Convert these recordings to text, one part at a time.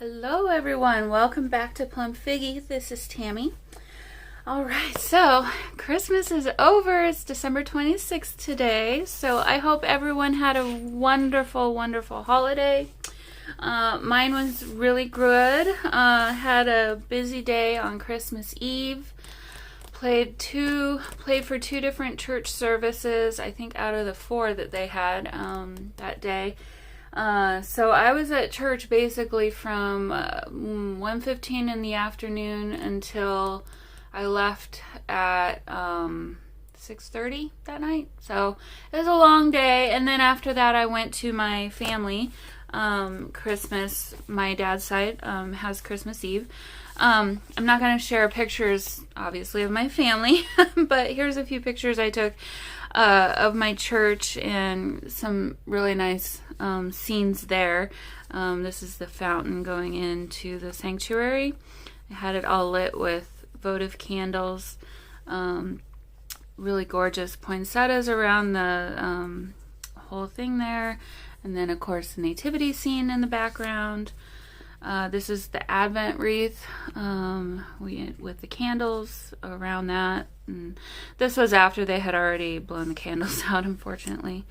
Hello everyone, welcome back to Plum Figgy. This is Tammy. Alright, so Christmas is over. It's December 26th today, so I hope everyone had a wonderful holiday. Mine was really good. Had a busy day on Christmas Eve. Played for two different church services, I think out of the four that they had that day. So I was at church basically from 1:15 in the afternoon until I left at 6:30 that night. So it was a long day, and then after that I went to my family. Christmas, my dad's side has Christmas Eve. I'm not going to share pictures, obviously, of my family, but here's a few pictures I took of my church and some really nice scenes there. This is the fountain going into the sanctuary. I had it all lit with votive candles, really gorgeous poinsettias around the whole thing there, and then of course the nativity scene in the background. This is the Advent wreath with the candles around that. And this was after they had already blown the candles out, unfortunately.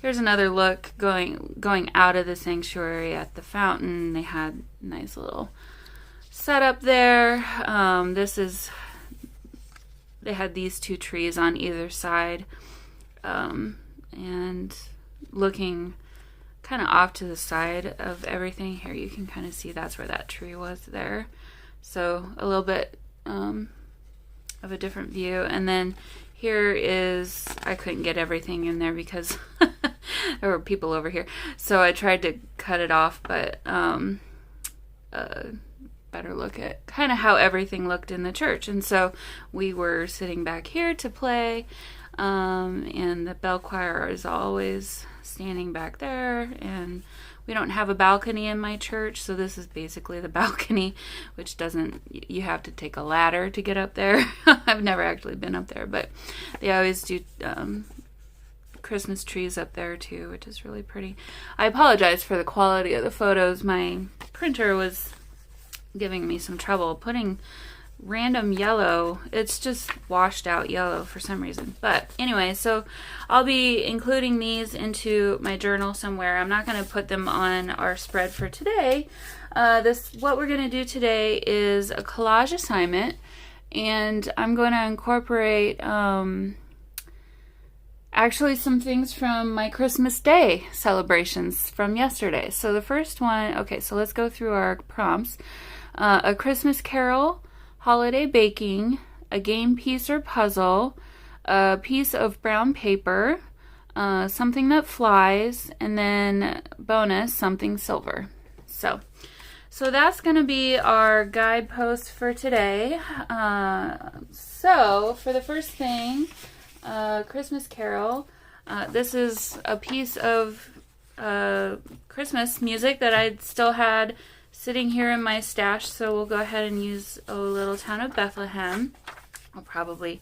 Here's another look going out of the sanctuary at the fountain. They had a nice little setup there. They had these two trees on either side, and looking kind of off to the side of everything. Here you can kind of see that's where that tree was there. So a little bit of a different view. And then here is, I couldn't get everything in there because there were people over here. So I tried to cut it off, but better look at kind of how everything looked in the church. And so we were sitting back here to play, and the bell choir is always standing back there, and we don't have a balcony in my church, so this is basically the balcony, which you have to take a ladder to get up there. I've never actually been up there, but they always do Christmas trees up there too, which is really pretty. I apologize for the quality of the photos. My printer was giving me some trouble putting random yellow. It's just washed out yellow for some reason. But anyway, so I'll be including these into my journal somewhere. I'm not going to put them on our spread for today. What we're going to do today is a collage assignment, and I'm going to incorporate actually some things from my Christmas Day celebrations from yesterday. So the first one, okay, so let's go through our prompts. A Christmas Carol, holiday baking, a game piece or puzzle, a piece of brown paper, something that flies, and then bonus, something silver. So that's going to be our guidepost for today. So for the first thing, Christmas Carol, this is a piece of Christmas music that I still had sitting here in my stash, so we'll go ahead and use "O Little Town of Bethlehem." I'll probably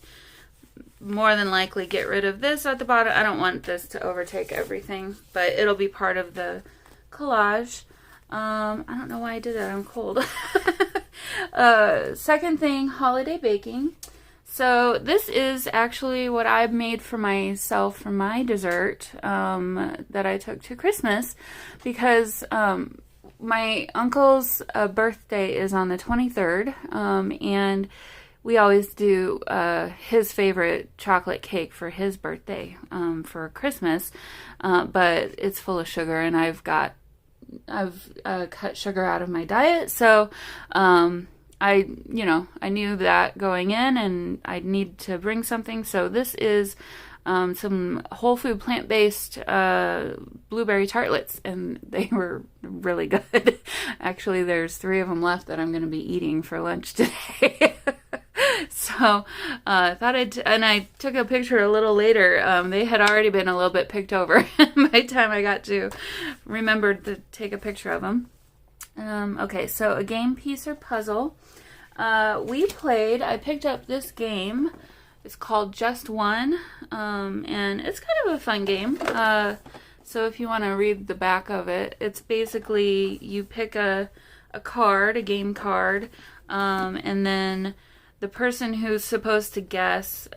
more than likely get rid of this at the bottom. I don't want this to overtake everything, but it'll be part of the collage. I don't know why I did that. I'm cold. Second thing, holiday baking. So this is actually what I made for myself for my dessert that I took to Christmas, because my uncle's birthday is on the 23rd, and we always do his favorite chocolate cake for his birthday for Christmas, but it's full of sugar, and I've cut sugar out of my diet, so I knew that going in, and I need to bring something. So this is some whole food plant-based blueberry tartlets, and they were really good. Actually, there's 3 of them left that I'm going to be eating for lunch today. So and I took a picture a little later. They had already been a little bit picked over by the time I got to remembered to take a picture of them. Okay, so a game piece or puzzle. I picked up this game. It's called Just One, and it's kind of a fun game. So if you want to read the back of it, it's basically you pick a a card, a game card, and then the person who's supposed to guess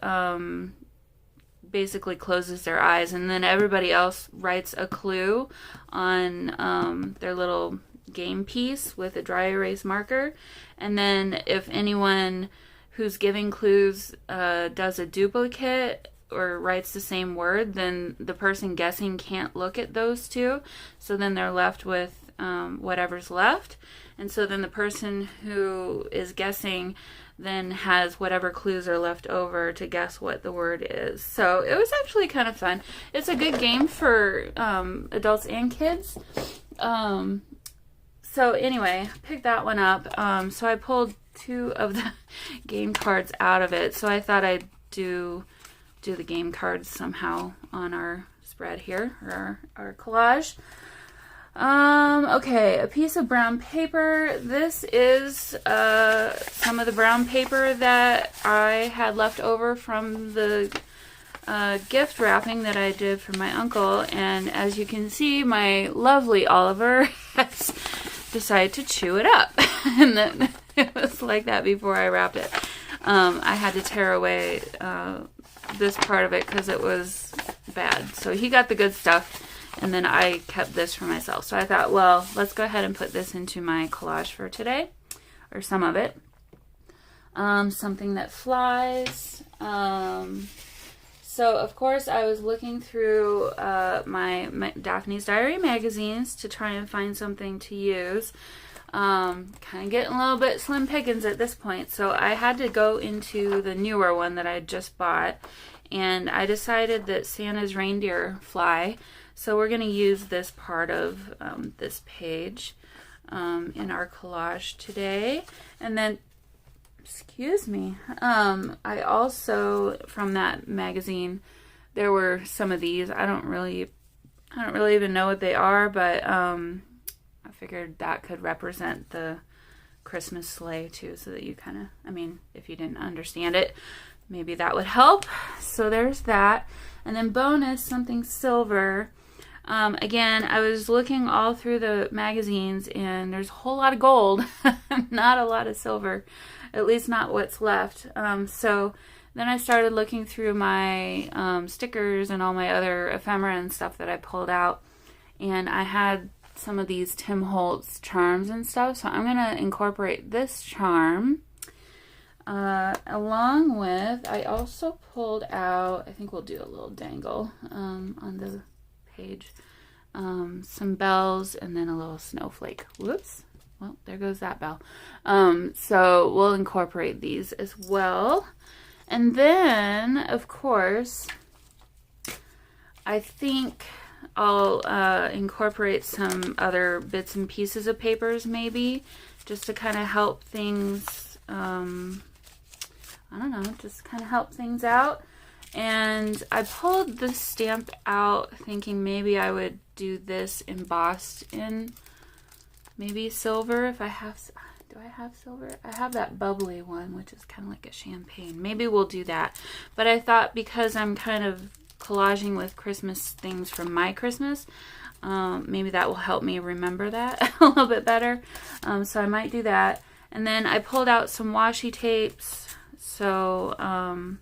basically closes their eyes, and then everybody else writes a clue on their little game piece with a dry erase marker. And then if anyone who's giving clues does a duplicate or writes the same word, then the person guessing can't look at those two. So then they're left with whatever's left. And so then the person who is guessing then has whatever clues are left over to guess what the word is. So it was actually kind of fun. It's a good game for adults and kids. So anyway, picked that one up. So I pulled 2 of the game cards out of it. So I thought I'd do the game cards somehow on our spread here, or our collage. Okay, a piece of brown paper. This is some of the brown paper that I had left over from the gift wrapping that I did for my uncle. And as you can see, my lovely Oliver has decided to chew it up. And then it was like that before I wrapped it. I had to tear away this part of it because it was bad. So he got the good stuff. And then I kept this for myself. So I thought, well, let's go ahead and put this into my collage for today. Or some of it. Something that flies. So, of course, I was looking through my Daphne's Diary magazines to try and find something to use. Kind of getting a little bit slim pickings at this point. So I had to go into the newer one that I just bought. And I decided that Santa's reindeer fly. So we're going to use this part of this page in our collage today. And then, excuse me, I also, from that magazine, there were some of these. I don't really even know what they are, but I figured that could represent the Christmas sleigh too, so that you kind of, I mean, if you didn't understand it, maybe that would help. So there's that. And then bonus, something silver. Again, I was looking all through the magazines, and there's a whole lot of gold, not a lot of silver, at least not what's left. So then I started looking through my stickers and all my other ephemera and stuff that I pulled out, and I had some of these Tim Holtz charms and stuff, so I'm going to incorporate this charm. Along with, I also pulled out, I think we'll do a little dangle on the page, some bells, and then a little snowflake. Whoops. Well, there goes that bell. So we'll incorporate these as well. And then, of course, I think I'll incorporate some other bits and pieces of papers maybe, just to kind of help things, I don't know, just kind of help things out. And I pulled this stamp out thinking maybe I would do this embossed in maybe silver if I have. Do I have silver? I have that bubbly one, which is kind of like a champagne. Maybe we'll do that. But I thought because I'm kind of collaging with Christmas things from my Christmas, maybe that will help me remember that a little bit better. So I might do that. And then I pulled out some washi tapes. So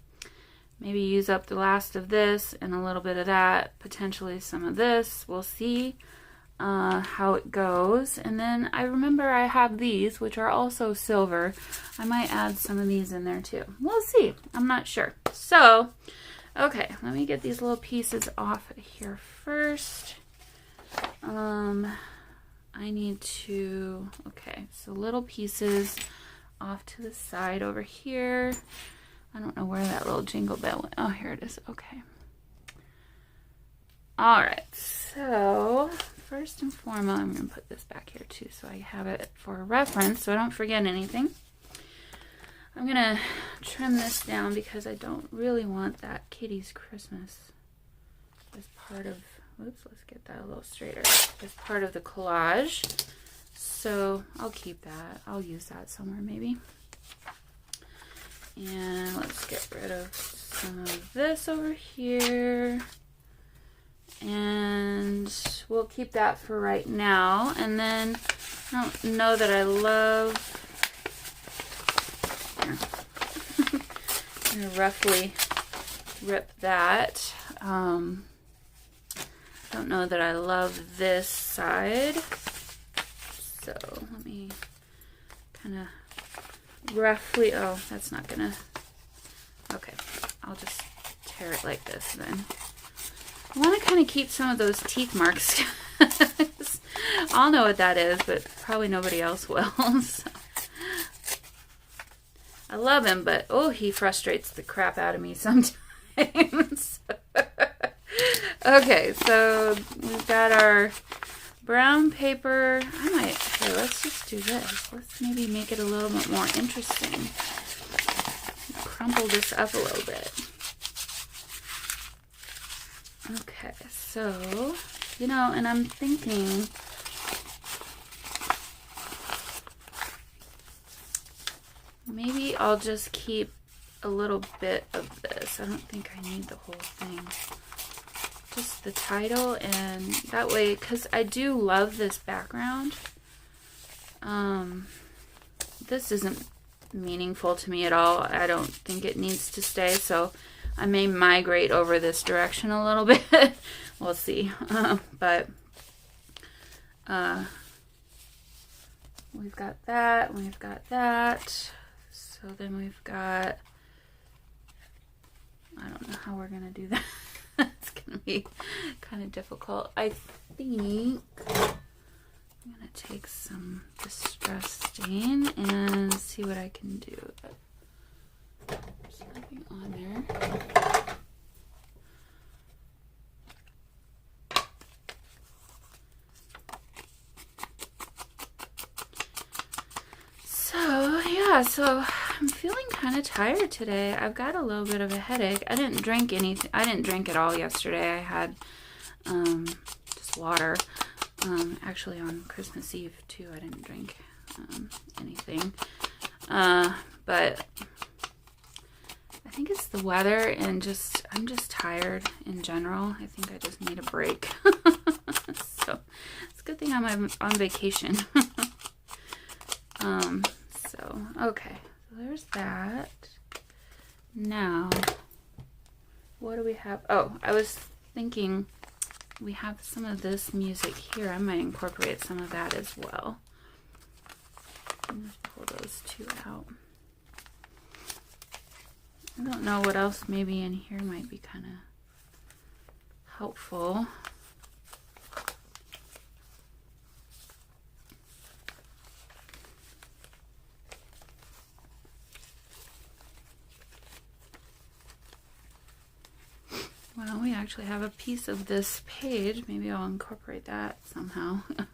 maybe use up the last of this and a little bit of that, potentially some of this. We'll see how it goes. And then I remember I have these, which are also silver. I might add some of these in there too. We'll see. I'm not sure. So, okay, let me get these little pieces off here first. I need to, okay, so little pieces off to the side over here. I don't know where that little jingle bell went. Oh, here it is. Okay. All right. So first and foremost, I'm going to put this back here too so I have it for reference so I don't forget anything. I'm going to trim this down because I don't really want that Kitty's Christmas as part of, oops, let's get that a little straighter, as part of the collage. So I'll keep that. I'll use that somewhere maybe. And let's get rid of some of this over here. And we'll keep that for right now. And then I don't know that I love. Here. I'm gonna roughly rip that. Don't know that I love this side. So let me kind of roughly, oh, that's not gonna, okay, I'll just tear it like this then. I want to kind of keep some of those teeth marks. I'll know what that is, but probably nobody else will. So. I love him, but oh, he frustrates the crap out of me sometimes. Okay, so we've got our brown paper. Here, let's just do this. Let's maybe make it a little bit more interesting. Crumple this up a little bit. Okay, so, you know, and I'm thinking, maybe I'll just keep a little bit of this. I don't think I need the whole thing. Just the title, and that way, because I do love this background. This isn't meaningful to me at all. I don't think it needs to stay, so I may migrate over this direction a little bit. We'll see. But we've got that, we've got that. So then we've got, I don't know how we're gonna do that. It's gonna be kind of difficult. I think I'm gonna take some Distress Stain and see what I can do. There's nothing on there. So yeah, so I'm feeling kind of tired today. I've got a little bit of a headache. I didn't drink anything. I didn't drink at all yesterday. I had just water. Actually on Christmas Eve too, I didn't drink anything. But I think it's the weather and I'm just tired in general. I think I just need a break. So it's a good thing I'm on vacation. So okay, so there's that. Now, what do we have? Oh, I was thinking we have some of this music here. I might incorporate some of that as well. Just pull those two out. I don't know what else maybe in here might be kind of helpful. Well, we actually have a piece of this page. Maybe I'll incorporate that somehow. Let's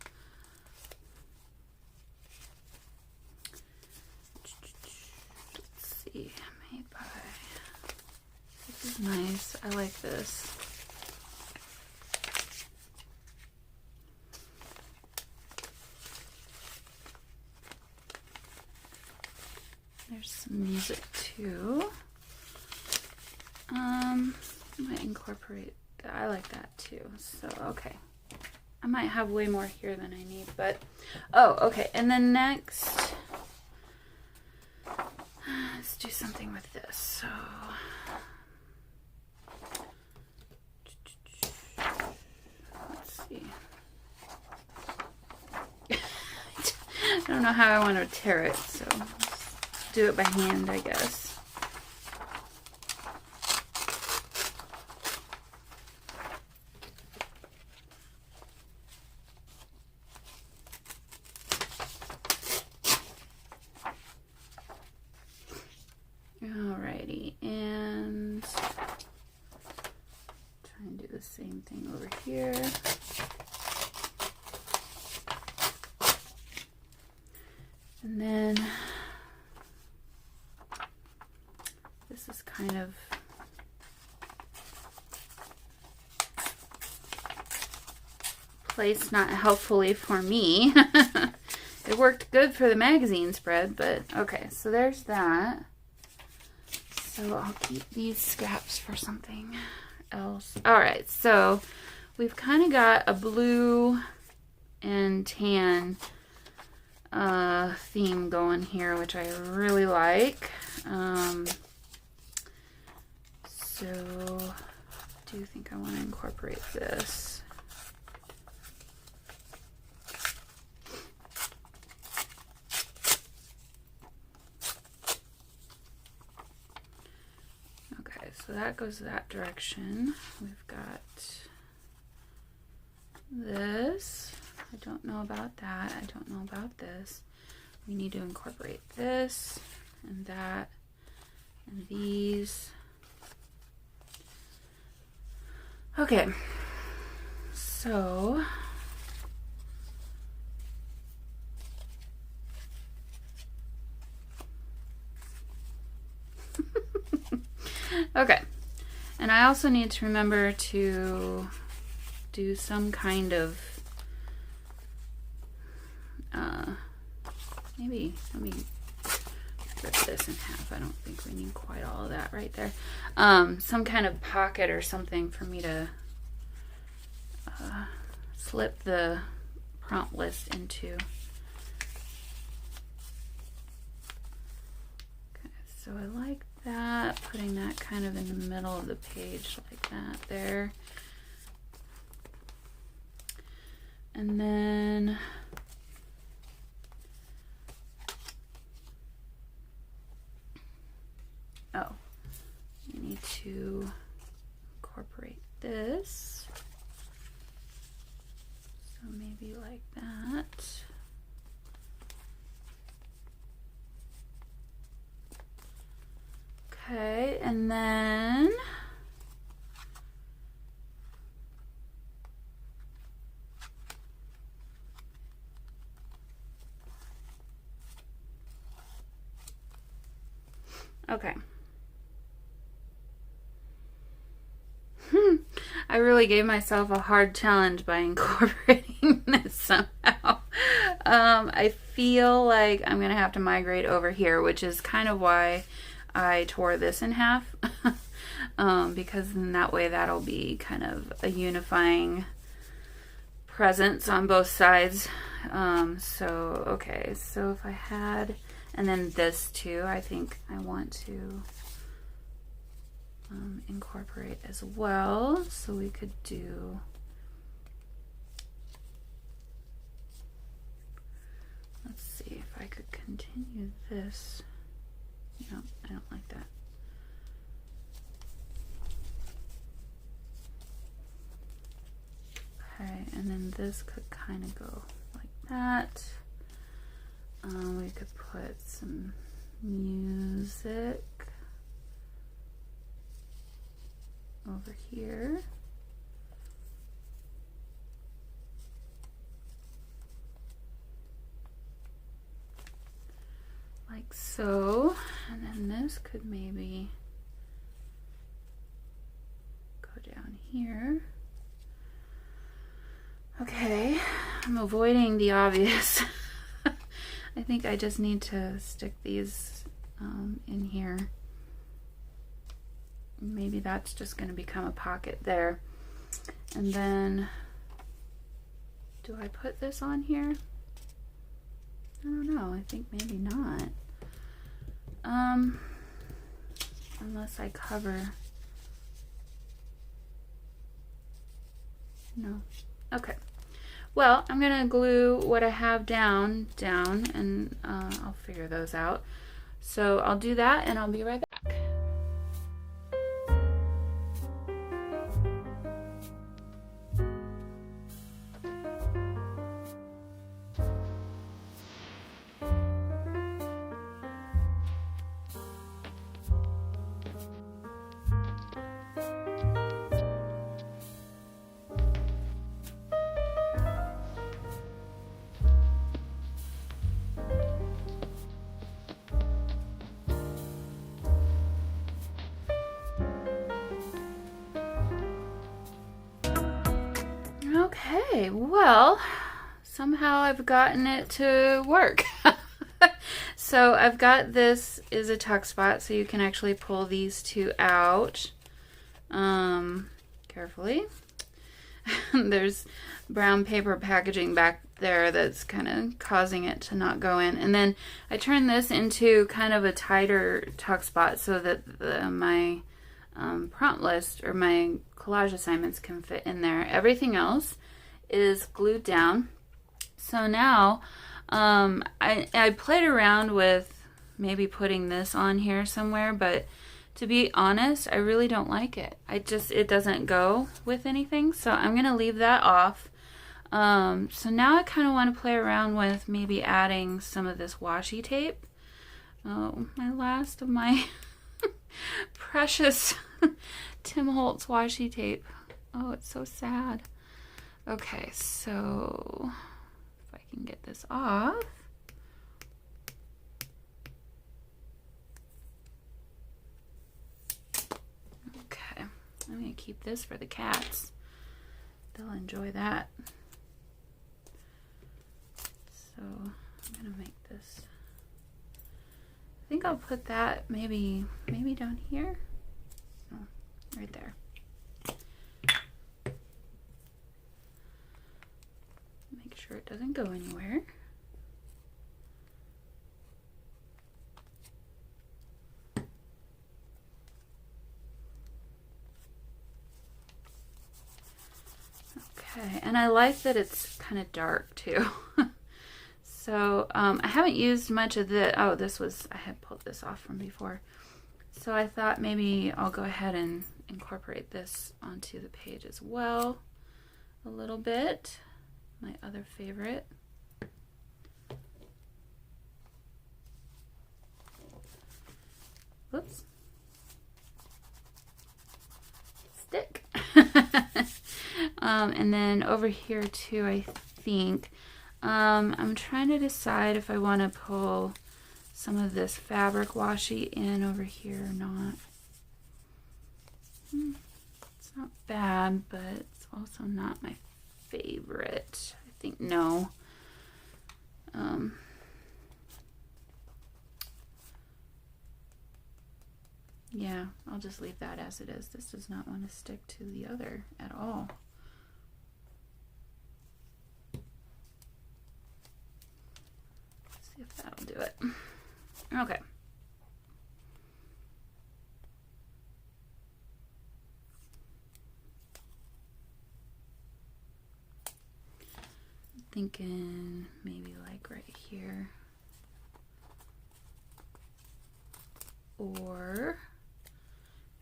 see. Made by... This is nice. I like this. There's some music too. I might incorporate that. I like that too. So, okay. I might have way more here than I need, but... Oh, okay. And then next... Let's do something with this. So... Let's see. I don't know how I want to tear it, so... Let's do it by hand, I guess. Alrighty, and try and do the same thing over here. And then this is kind of placed not helpfully for me. It worked good for the magazine spread, but okay, so there's that. So I'll keep these scraps for something else. All right, so we've kind of got a blue and tan theme going here, which I really like. So I do think I want to incorporate this. Okay, so that goes that direction. We've got this. I don't know about that. I don't know about this. We need to incorporate this and that and these. Okay, so okay, and I also need to remember to do some kind of maybe let me rip this in half. I don't think we need quite all of that right there. Some kind of pocket or something for me to slip the prompt list into. Okay, so I like that, putting that kind of in the middle of the page like that there. And then we need to incorporate this. So maybe like that. Okay, and then okay. I really gave myself a hard challenge by incorporating this somehow. I feel like I'm gonna have to migrate over here, which is kind of why I tore this in half. Because in that way that'll be kind of a unifying presence on both sides. So okay, so if I had, and then this too, I think I want to incorporate as well. So we could do, let's see if I could continue this. No, I don't like that. Okay, and then this could kind of go like that. We could put some music over here. Like so. And then this could maybe go down here. Okay, I'm avoiding the obvious. I think I just need to stick these in here. Maybe that's just going to become a pocket there. And then, do I put this on here? I don't know. I think maybe not. Unless I cover. No. Okay. Well, I'm going to glue what I have down, and I'll figure those out. So I'll do that, and I'll be right back. Okay, well, somehow I've gotten it to work. So I've got, this is a tuck spot, so you can actually pull these two out carefully. There's brown paper packaging back there that's kind of causing it to not go in. And then I turned this into kind of a tighter tuck spot so that my prompt list or my collage assignments can fit in there. Everything else is glued down. So now I played around with maybe putting this on here somewhere, but to be honest, I really don't like it. It doesn't go with anything, so I'm going to leave that off. So now I kind of want to play around with maybe adding some of this washi tape. Oh, my last of my precious Tim Holtz washi tape. Oh, it's so sad. Okay, so if I can get this off. Okay, I'm going to keep this for the cats. They'll enjoy that. So I'm going to make this. I think I'll put that maybe down here. No, right there. Make sure it doesn't go anywhere. Okay, and I like that it's kind of dark too. So I haven't used much of the, oh, I had pulled this off from before. So I thought maybe I'll go ahead and incorporate this onto the page as well a little bit. My other favorite. Whoops. Stick. And then over here too, I think, I'm trying to decide if I want to pull some of this fabric washi in over here or not. It's not bad, but it's also not my favorite. I think no. Yeah, I'll just leave that as it is. This does not want to stick to the other at all. Let's see if that'll do it. Okay. I'm thinking maybe like right here. Or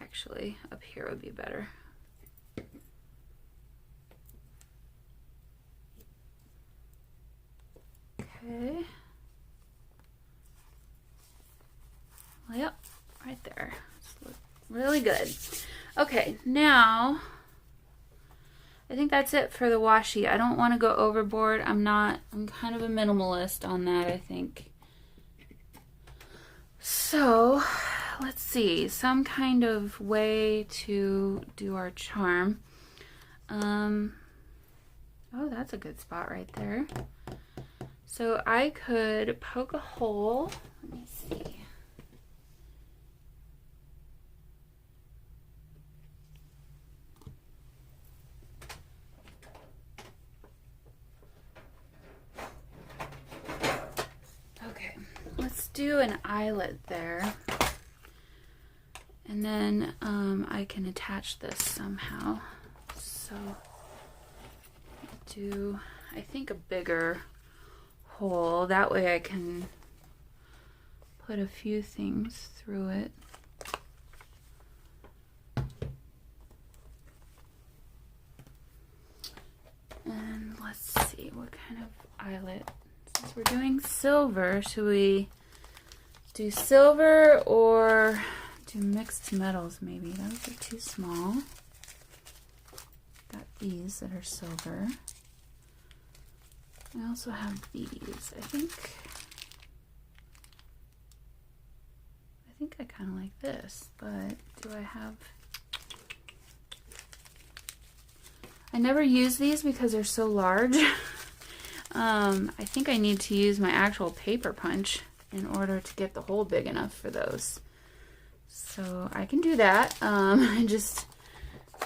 actually up here would be better. Okay. Well, yep, right there. This looks really good. Okay, now I think that's it for the washi. I don't want to go overboard. I'm kind of a minimalist on that, I think. So let's see, some kind of way to do our charm. Oh, that's a good spot right there. So I could poke a hole. Let me see. Okay, let's do an eyelet there. And then I can attach this somehow. So do, I think, a bigger hole. That way I can put a few things through it. And let's see, what kind of eyelet? Since we're doing silver, should we do silver or do mixed metals maybe? Those are too small. Got these that are silver. I also have these. I think I kind of like this, but do I have... I never use these because they're so large. I think I need to use my actual paper punch in order to get the hole big enough for those. So I can do that. I just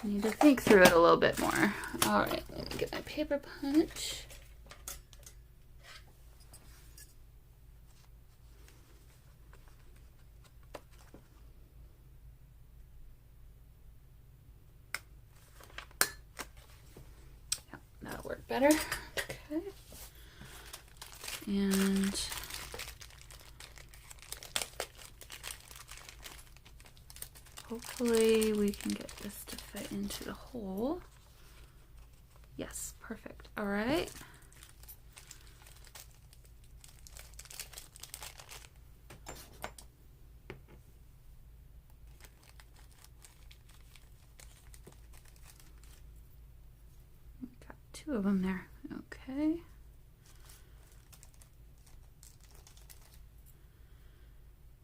need to think through it a little bit more. All right, let me get my paper punch. work better. Okay. And hopefully we can get this to fit into the hole. Yes, perfect. All right. Got 2 of them there. Okay.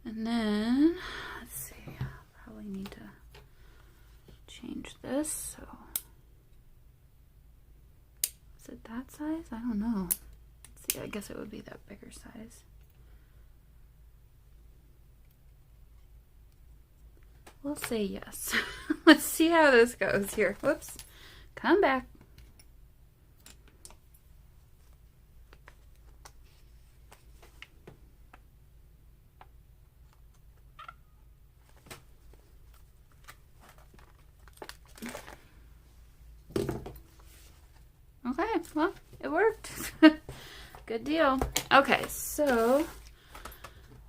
And then, let's see, probably need to change this. So, is it that size? I don't know. Let's see, I guess it would be that bigger size. We'll say yes. Let's see how this goes here. Whoops. Come back. Okay, well, it worked. Good deal. Okay, so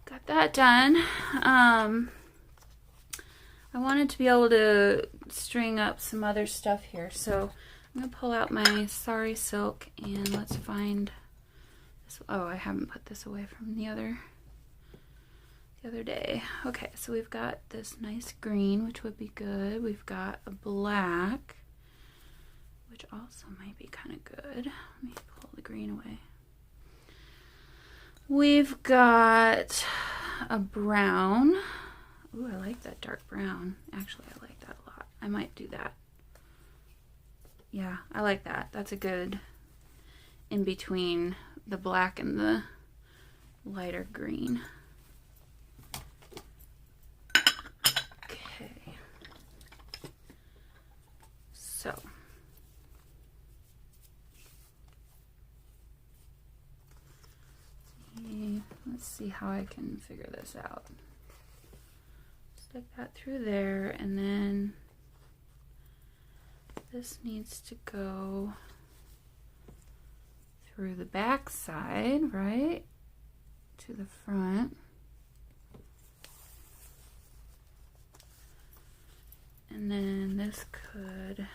got that done. I wanted to be able to string up some other stuff here, so I'm gonna pull out my Sari silk and let's find this. Oh, I haven't put this away from the other day. Okay, so we've got this nice green, which would be good. We've got a black, which also might be kind of good. Let me pull the green away. We've got a brown. Ooh, I like that dark brown. Actually, I like that a lot. I might do that. Yeah, I like that. That's a good in between the black and the lighter green. Okay. So. Let's see how I can figure this out. Stick that through there, and then this needs to go through the back side, right, to the front. And then this could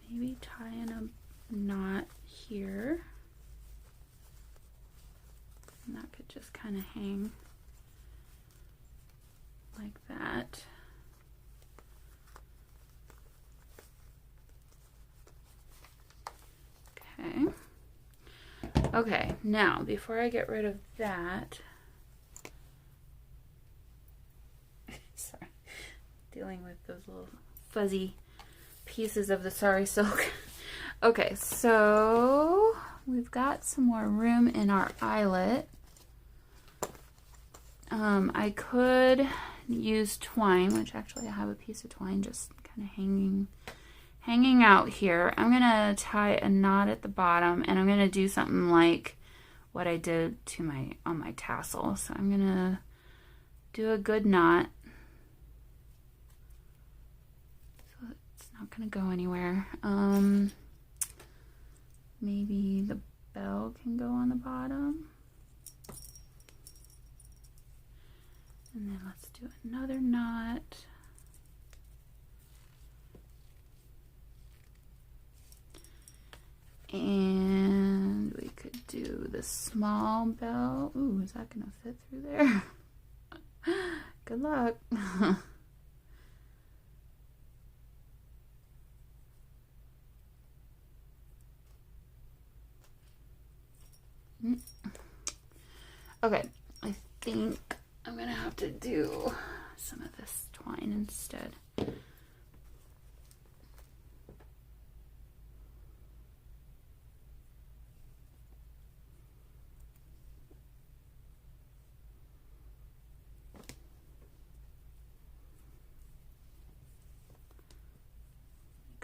maybe tie in a knot here. And that could just kind of hang like that. Okay. Okay, now before I get rid of that, sorry, dealing with those little fuzzy pieces of the Sari silk. Okay, so we've got some more room in our eyelet. I could use twine, which actually I have a piece of twine just kind of hanging out here. I'm gonna tie a knot at the bottom, and I'm gonna do something like what I did to on my tassel. So I'm gonna do a good knot, so it's not gonna go anywhere. Maybe the bell can go on the bottom. And then let's do another knot. And we could do the small bell. Ooh, is that gonna fit through there? Good luck. Okay, I think I'm gonna have to do some of this twine instead. Make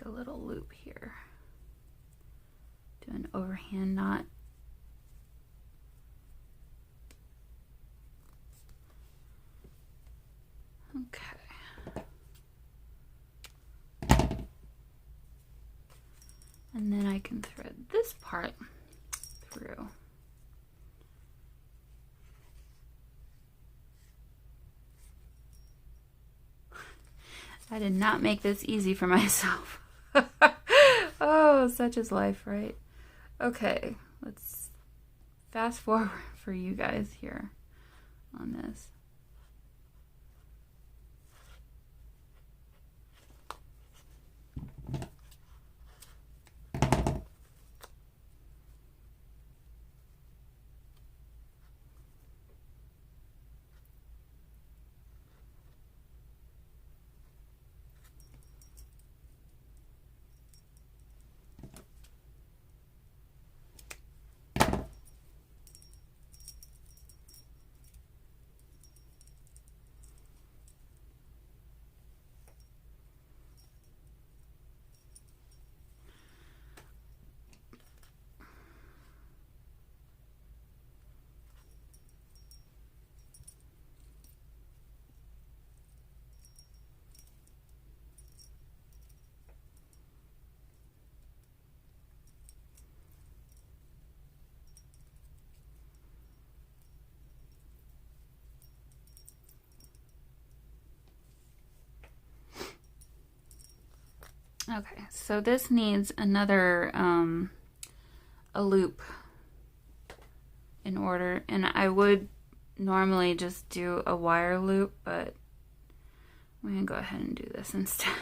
a little loop here. Do an overhand knot. Okay. this part through. I did not make this easy for myself. Oh, such is life, right? Okay, let's fast forward for you guys here on this. Okay, so this needs another a loop in order, and I would normally just do a wire loop, but I'm gonna go ahead and do this instead.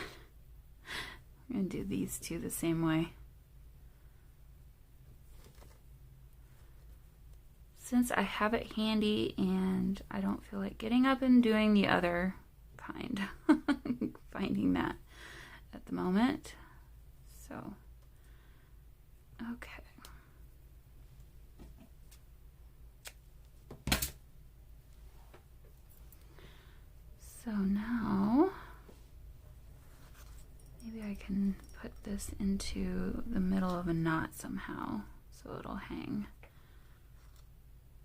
I'm gonna do these two the same way. Since I have it handy and I don't feel like getting up and doing the other kind, finding that at the moment. So, okay. So now, maybe I can put this into the middle of a knot somehow, so it'll hang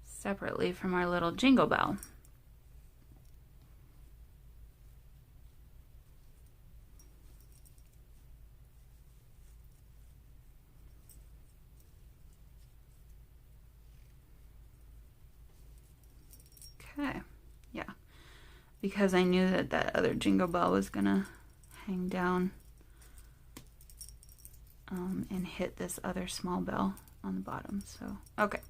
separately from our little jingle bell. Okay, yeah, because I knew that that other jingle bell was gonna hang down and hit this other small bell on the bottom. So, okay,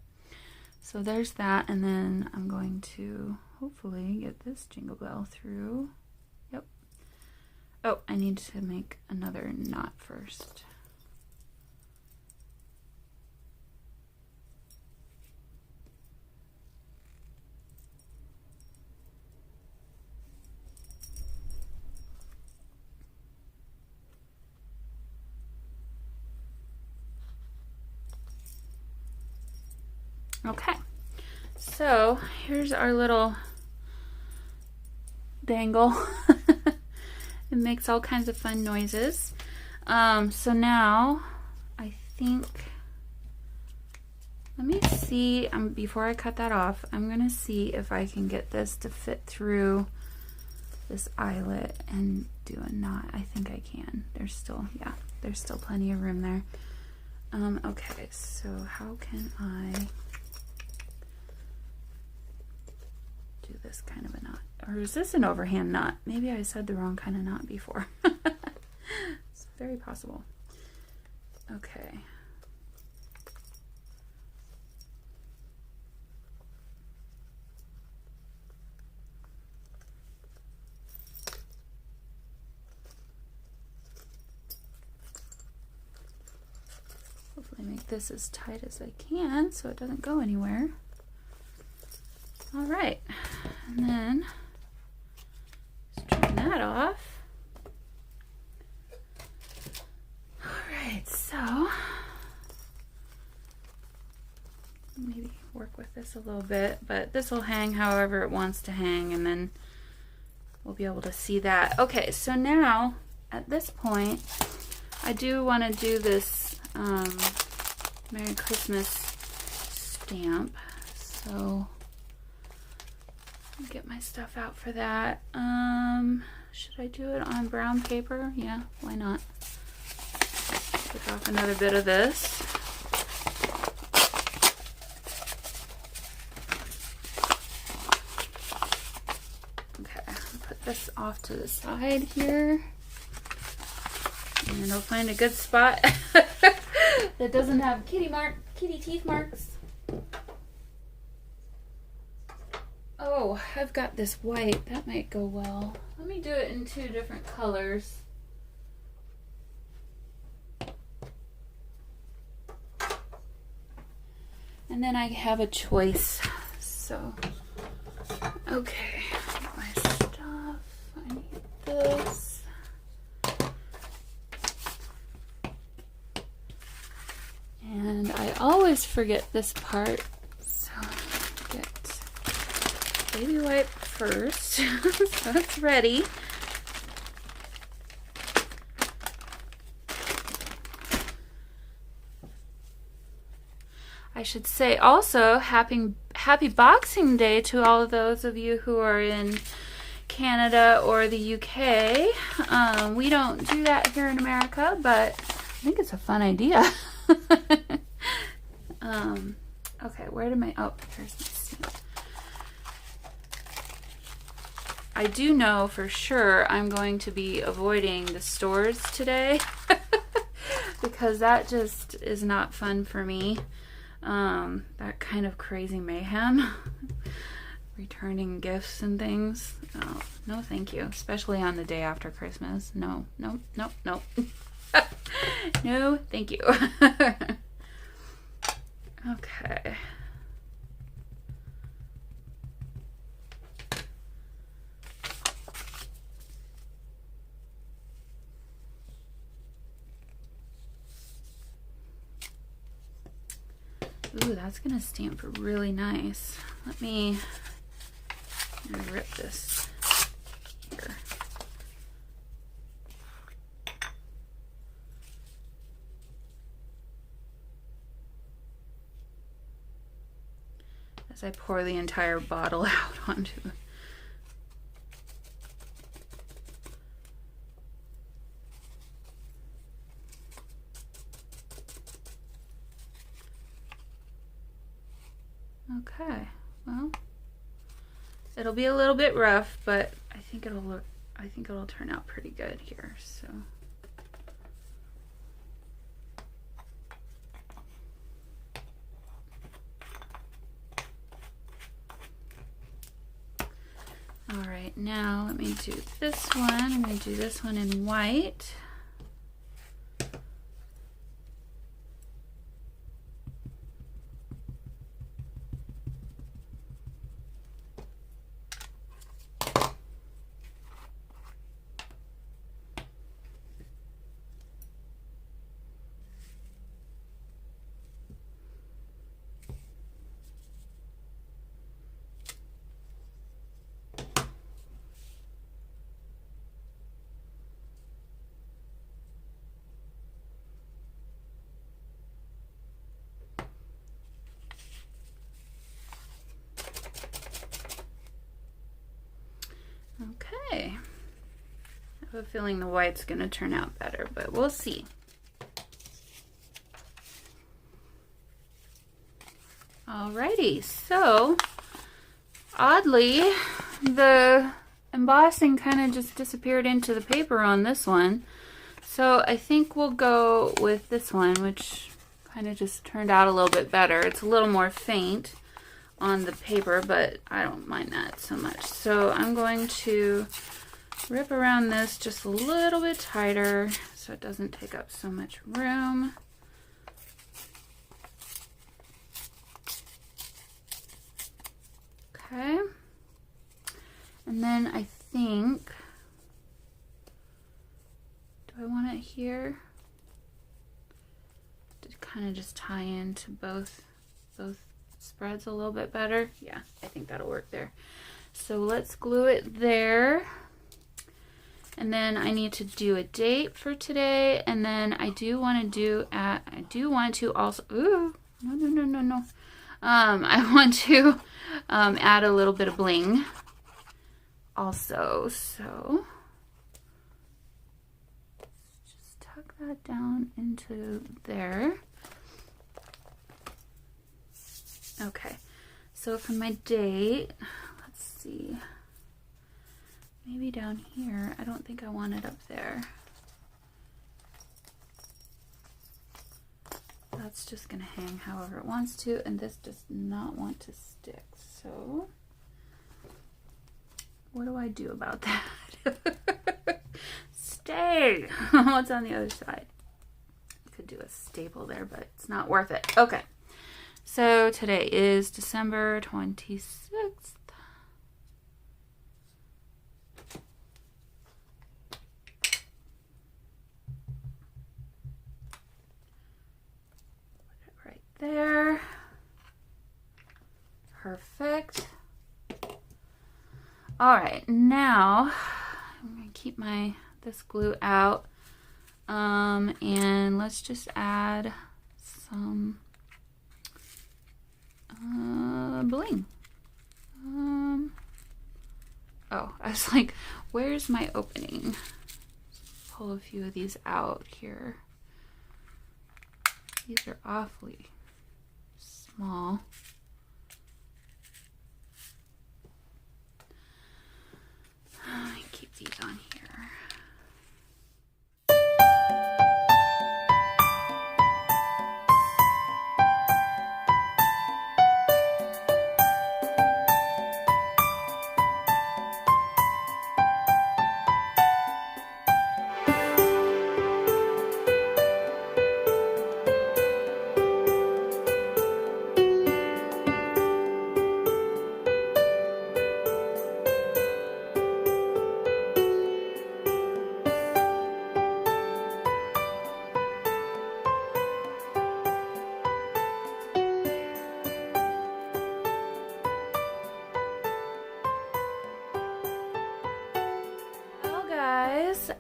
so there's that, and then I'm going to hopefully get this jingle bell through. Yep. Oh, I need to make another knot first. Okay, so here's our little dangle. It makes all kinds of fun noises. So now I think, let me see, before I cut that off, I'm gonna see if I can get this to fit through this eyelet and do a knot. I think I can. There's still, yeah, there's still plenty of room there. Okay, so how can I do this kind of a knot? Or is this an overhand knot? Maybe I said the wrong kind of knot before. It's very possible. Okay. Hopefully make this as tight as I can so it doesn't go anywhere. All right, and then let's turn that off. All right, so maybe work with this a little bit, but this will hang however it wants to hang, and then we'll be able to see that. Okay, so now at this point, I do want to do this Merry Christmas stamp, so get my stuff out for that. Should I do it on brown paper? Yeah, why not? Take off another bit of this. this off to the side here. And I'll find a good spot that doesn't have kitty teeth marks. Oh, I've got this white. That might go well. Let me do it in 2 different colors. And then I have a choice. So, okay. My stuff. I need this. And I always forget this part. So, get baby wipe first. So it's ready. I should say also happy Boxing Day to all of those of you who are in Canada or the UK. We don't do that here in America, but I think it's a fun idea. Okay, where did my, oh, here's my stamp. I do know for sure I'm going to be avoiding the stores today because that just is not fun for me. That kind of crazy mayhem. Returning gifts and things. Oh, no thank you. Especially on the day after Christmas. No, no, no, no. No, thank you. Okay. Ooh, that's gonna stamp really nice. Let me rip this here. As I pour the entire bottle out onto it. Okay, well, it'll be a little bit rough, but I think it'll turn out pretty good here. So all right, now let me do this one. I'm going to do this one in white. Okay, I have a feeling the white's going to turn out better, but we'll see. Alrighty, so oddly, the embossing kind of just disappeared into the paper on this one. So I think we'll go with this one, which kind of just turned out a little bit better. It's a little more faint on the paper, but I don't mind that so much. So I'm going to rip around this just a little bit tighter so it doesn't take up so much room. Okay. And then I think, do I want it here? To kind of just tie into both spreads a little bit better. Yeah, I think that'll work there. So let's glue it there. And then I need to do a date for today. And then I do want to also, ooh, no. I want to add a little bit of bling also. So just tuck that down into there. Okay, so for my date, let's see. maybe down here. I don't think I want it up there. That's just gonna hang however it wants to, and this does not want to stick. So what do I do about that? Stay! What's on the other side? You could do a staple there, but it's not worth it. Okay, so today is December 26th. Right there. Perfect. All right, now I'm gonna keep this glue out, and let's just add some bling. Oh, I was like, where's my opening? Pull a few of these out here. These are awfully small. I keep these on here.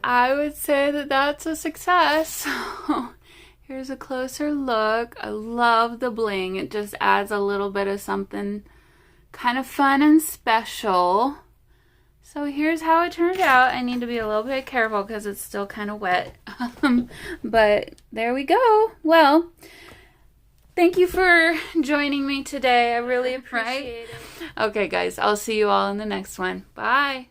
I would say that that's a success. Here's a closer look. I love the bling. It just adds a little bit of something kind of fun and special. So here's how it turned out. I need to be a little bit careful because it's still kind of wet. But there we go. Well, thank you for joining me today. I really appreciate it. Okay, guys, I'll see you all in the next one. Bye.